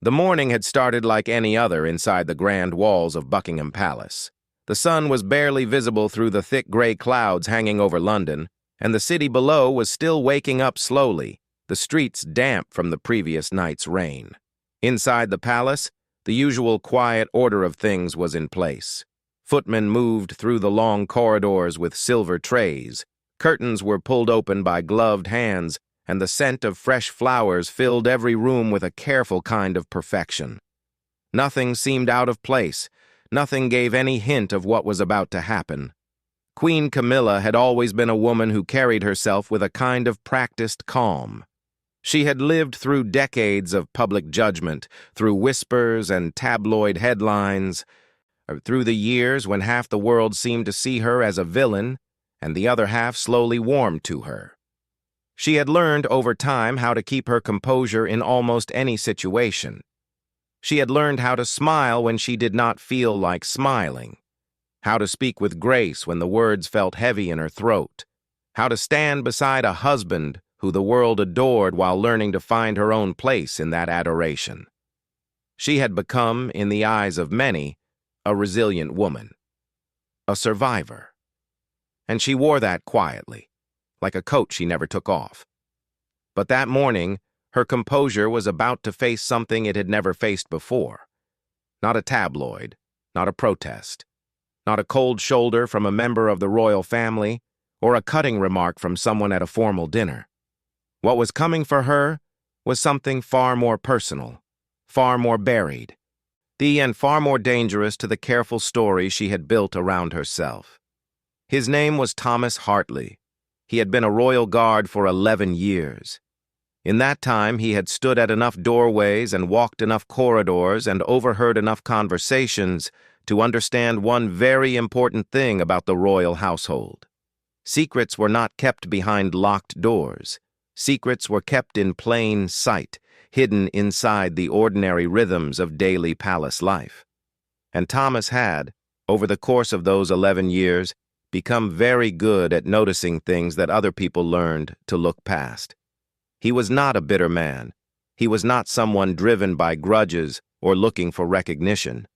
The morning had started like any other inside the grand walls of Buckingham Palace. The sun was barely visible through the thick gray clouds hanging over London, and the city below was still waking up slowly, the streets damp from the previous night's rain. Inside the palace, the usual quiet order of things was in place. Footmen moved through the long corridors with silver trays. Curtains were pulled open by gloved hands, and the scent of fresh flowers filled every room with a careful kind of perfection. Nothing seemed out of place. Nothing gave any hint of what was about to happen. Queen Camilla had always been a woman who carried herself with a kind of practiced calm. She had lived through decades of public judgment, through whispers and tabloid headlines, through the years when half the world seemed to see her as a villain and the other half slowly warmed to her. She had learned over time how to keep her composure in almost any situation. She had learned how to smile when she did not feel like smiling, how to speak with grace when the words felt heavy in her throat, how to stand beside a husband who the world adored while learning to find her own place in that adoration. She had become, in the eyes of many, a resilient woman, a survivor. And she wore that quietly, like a coat she never took off. But that morning, her composure was about to face something it had never faced before. Not a tabloid, not a protest, not a cold shoulder from a member of the royal family, or a cutting remark from someone at a formal dinner. What was coming for her was something far more personal, far more buried, and far more dangerous to the careful story she had built around herself. His name was Thomas Hartley. He had been a royal guard for 11 years. In that time, he had stood at enough doorways and walked enough corridors and overheard enough conversations to understand one very important thing about the royal household. Secrets were not kept behind locked doors. Secrets were kept in plain sight, hidden inside the ordinary rhythms of daily palace life. And Thomas had, over the course of those 11 years, become very good at noticing things that other people learned to look past. He was not a bitter man. He was not someone driven by grudges or looking for recognition.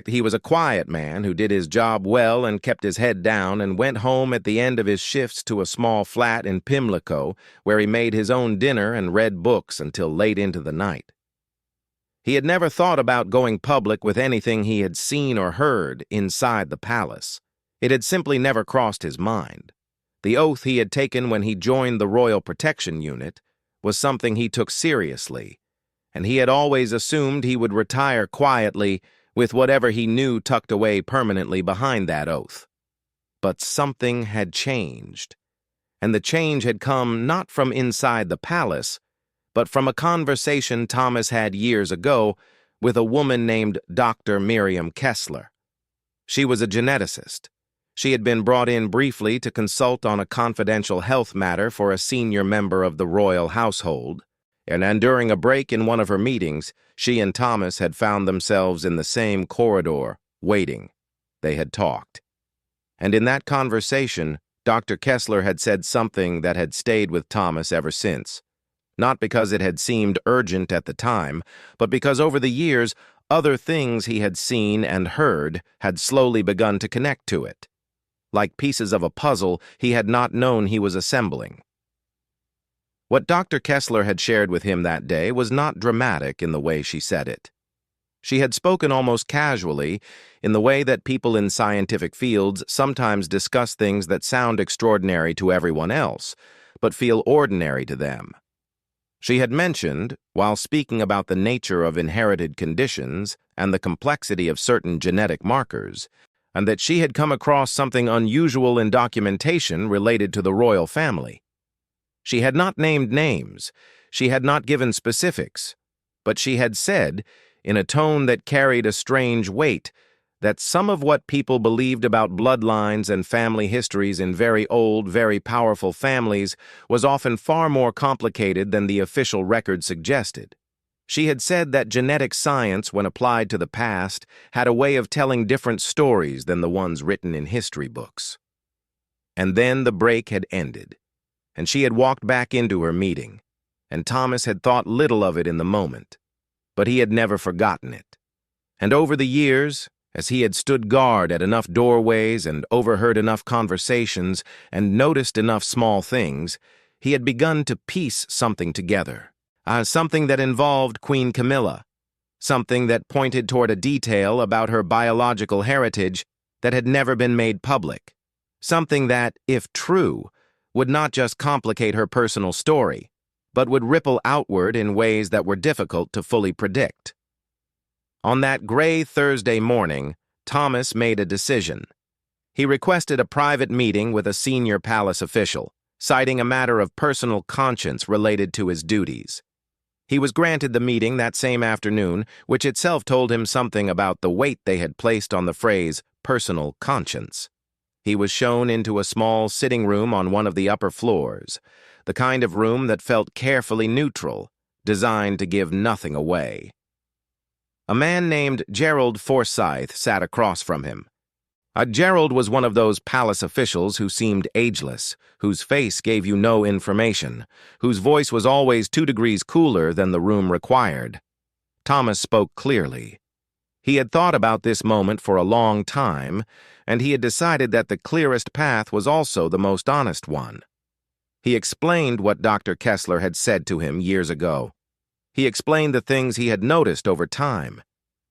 He was a quiet man who did his job well and kept his head down and went home at the end of his shifts to a small flat in Pimlico, where he made his own dinner and read books until late into the night. He had never thought about going public with anything he had seen or heard inside the palace. It had simply never crossed his mind. The oath he had taken when he joined the Royal Protection Unit was something he took seriously, and he had always assumed he would retire quietly with whatever he knew tucked away permanently behind that oath. But something had changed, and the change had come not from inside the palace, but from a conversation Thomas had years ago with a woman named Dr. Miriam Kessler. She was a geneticist. She had been brought in briefly to consult on a confidential health matter for a senior member of the royal household, and during a break in one of her meetings, she and Thomas had found themselves in the same corridor, waiting. They had talked. And in that conversation, Dr. Kessler had said something that had stayed with Thomas ever since. Not because it had seemed urgent at the time, but because over the years, other things he had seen and heard had slowly begun to connect to it. Like pieces of a puzzle he had not known he was assembling. What Dr. Kessler had shared with him that day was not dramatic in the way she said it. She had spoken almost casually, in the way that people in scientific fields sometimes discuss things that sound extraordinary to everyone else, but feel ordinary to them. She had mentioned, while speaking about the nature of inherited conditions and the complexity of certain genetic markers, and that she had come across something unusual in documentation related to the royal family. She had not named names, she had not given specifics, but she had said, in a tone that carried a strange weight, that some of what people believed about bloodlines and family histories in very old, very powerful families was often far more complicated than the official record suggested. She had said that genetic science, when applied to the past, had a way of telling different stories than the ones written in history books. And then the break had ended, and she had walked back into her meeting, and Thomas had thought little of it in the moment. but he had never forgotten it. And over the years, as he had stood guard at enough doorways and overheard enough conversations and noticed enough small things, he had begun to piece something together. Something that involved Queen Camilla. Something that pointed toward a detail about her biological heritage that had never been made public. Something that, if true, would not just complicate her personal story, but would ripple outward in ways that were difficult to fully predict. On that gray Thursday morning, Thomas made a decision. He requested a private meeting with a senior palace official, citing a matter of personal conscience related to his duties. He was granted the meeting that same afternoon, which itself told him something about the weight they had placed on the phrase personal conscience. He was shown into a small sitting room on one of the upper floors, the kind of room that felt carefully neutral, designed to give nothing away. A man named Gerald Forsyth sat across from him. Gerald was one of those palace officials who seemed ageless, whose face gave you no information, whose voice was always 2 degrees cooler than the room required. Thomas spoke clearly. He had thought about this moment for a long time, and he had decided that the clearest path was also the most honest one. He explained what Dr. Kessler had said to him years ago. He explained the things he had noticed over time.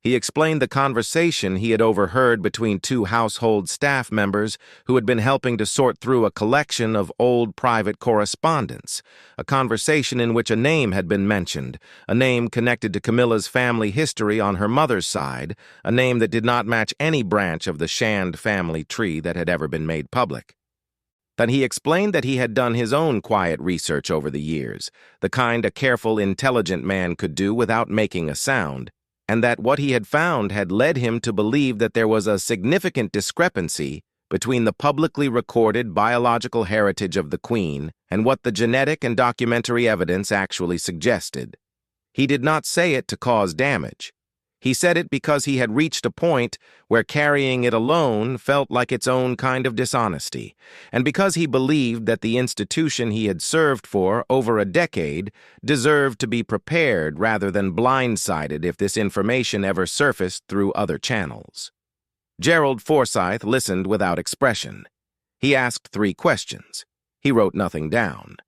He explained the conversation he had overheard between 2 household staff members who had been helping to sort through a collection of old private correspondence, a conversation in which a name had been mentioned, a name connected to Camilla's family history on her mother's side, a name that did not match any branch of the Shand family tree that had ever been made public. Then he explained that he had done his own quiet research over the years, the kind a careful, intelligent man could do without making a sound, and that what he had found had led him to believe that there was a significant discrepancy between the publicly recorded biological heritage of the Queen and what the genetic and documentary evidence actually suggested. He did not say it to cause damage. He said it because he had reached a point where carrying it alone felt like its own kind of dishonesty, and because he believed that the institution he had served for over a decade deserved to be prepared rather than blindsided if this information ever surfaced through other channels. Gerald Forsyth listened without expression. He asked 3 questions. He wrote nothing down.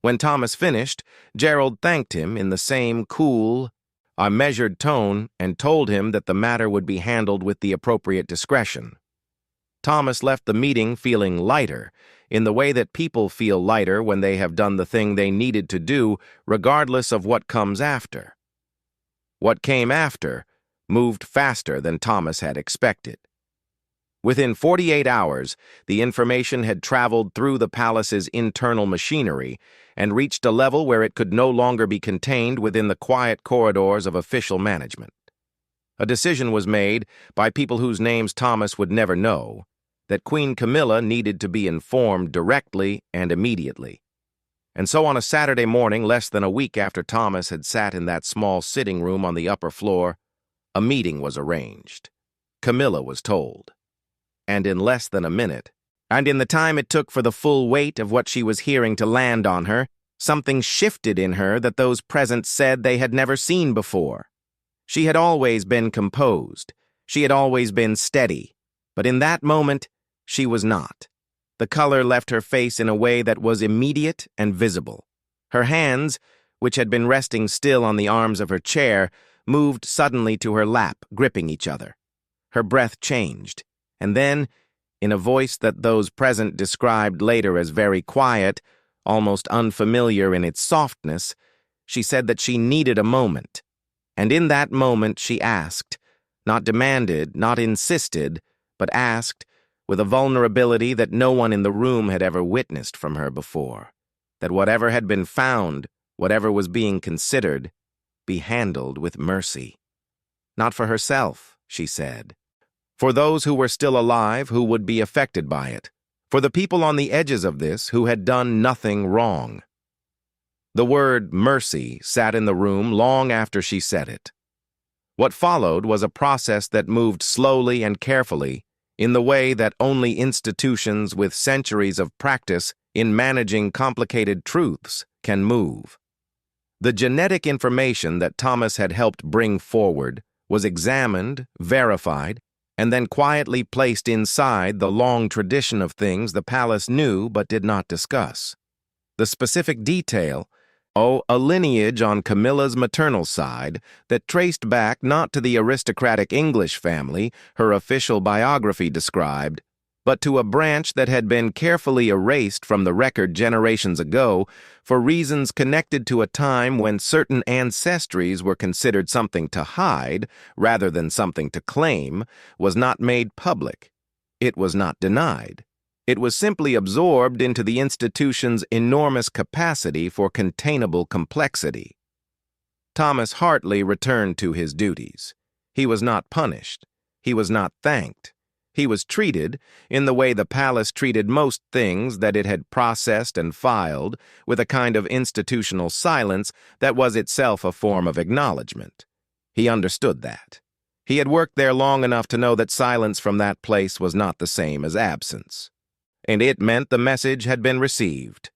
When Thomas finished, Gerald thanked him in the same cool, measured tone and told him that the matter would be handled with the appropriate discretion. Thomas left the meeting feeling lighter, in the way that people feel lighter when they have done the thing they needed to do, regardless of what comes after. What came after moved faster than Thomas had expected. Within 48 hours, the information had traveled through the palace's internal machinery and reached a level where it could no longer be contained within the quiet corridors of official management. A decision was made, by people whose names Thomas would never know, that Queen Camilla needed to be informed directly and immediately. And so on a Saturday morning, less than a week after Thomas had sat in that small sitting room on the upper floor, a meeting was arranged. Camilla was told. And in less than a minute, and in the time it took for the full weight of what she was hearing to land on her, something shifted in her that those present said they had never seen before. She had always been composed. She had always been steady. But in that moment, she was not. The color left her face in a way that was immediate and visible. Her hands, which had been resting still on the arms of her chair, moved suddenly to her lap, gripping each other. Her breath changed. And then, in a voice that those present described later as very quiet, almost unfamiliar in its softness, she said that she needed a moment. And in that moment she asked, not demanded, not insisted, but asked, with a vulnerability that no one in the room had ever witnessed from her before, that whatever had been found, whatever was being considered, be handled with mercy. Not for herself, she said. For those who were still alive who would be affected by it, for the people on the edges of this who had done nothing wrong. The word mercy sat in the room long after she said it. What followed was a process that moved slowly and carefully in the way that only institutions with centuries of practice in managing complicated truths can move. The genetic information that Thomas had helped bring forward was examined, verified, and then quietly placed inside the long tradition of things the palace knew but did not discuss. The specific detail, a lineage on Camilla's maternal side that traced back not to the aristocratic English family her official biography described, but to a branch that had been carefully erased from the record generations ago for reasons connected to a time when certain ancestries were considered something to hide rather than something to claim, was not made public. It was not denied. It was simply absorbed into the institution's enormous capacity for containable complexity. Thomas Hartley returned to his duties. He was not punished. He was not thanked. He was treated in the way the palace treated most things that it had processed and filed, with a kind of institutional silence that was itself a form of acknowledgement. He understood that. He had worked there long enough to know that silence from that place was not the same as absence. And it meant the message had been received.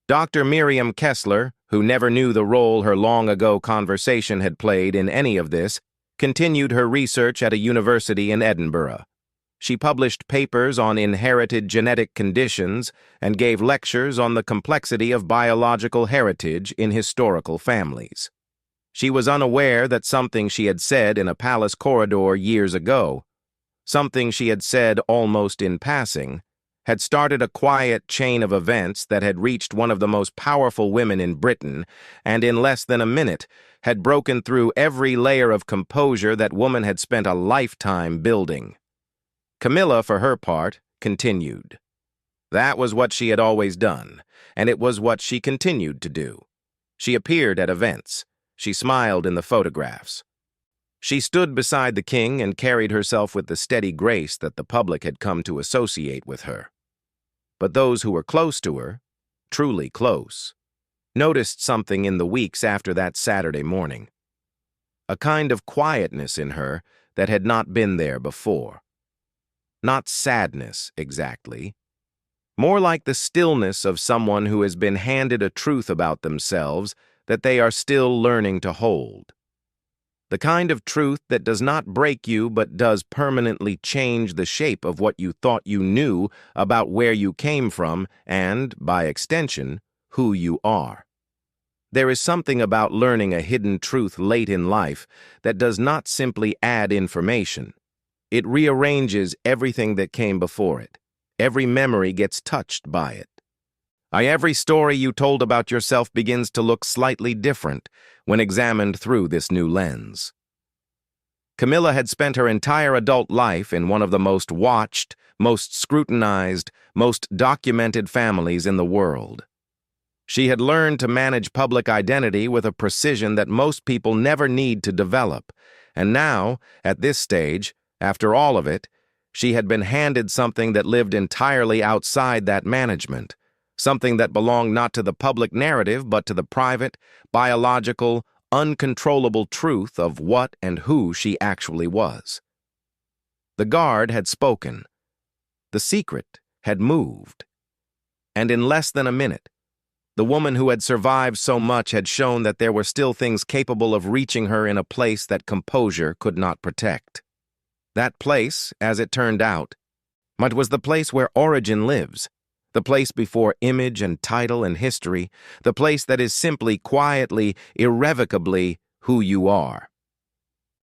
Dr. Miriam Kessler, who never knew the role her long-ago conversation had played in any of this, continued her research at a university in Edinburgh. She published papers on inherited genetic conditions and gave lectures on the complexity of biological heritage in historical families. She was unaware that something she had said in a palace corridor years ago, something she had said almost in passing, had started a quiet chain of events that had reached one of the most powerful women in Britain, and in less than a minute had broken through every layer of composure that woman had spent a lifetime building. Camilla, for her part, continued. That was what she had always done, and it was what she continued to do. She appeared at events. She smiled in the photographs. She stood beside the king and carried herself with the steady grace that the public had come to associate with her. But those who were close to her, truly close, noticed something in the weeks after that Saturday morning. A kind of quietness in her that had not been there before. Not sadness, exactly. More like the stillness of someone who has been handed a truth about themselves that they are still learning to hold. The kind of truth that does not break you but does permanently change the shape of what you thought you knew about where you came from and, by extension, who you are. There is something about learning a hidden truth late in life that does not simply add information. It rearranges everything that came before it. Every memory gets touched by it. Every story you told about yourself begins to look slightly different when examined through this new lens. Camilla had spent her entire adult life in one of the most watched, most scrutinized, most documented families in the world. She had learned to manage public identity with a precision that most people never need to develop, and now, at this stage, after all of it, she had been handed something that lived entirely outside that management, something that belonged not to the public narrative but to the private, biological, uncontrollable truth of what and who she actually was. The guard had spoken. The secret had moved. And in less than a minute, the woman who had survived so much had shown that there were still things capable of reaching her in a place that composure could not protect. That place, as it turned out, was the place where origin lives, the place before image and title and history, the place that is simply, quietly, irrevocably who you are.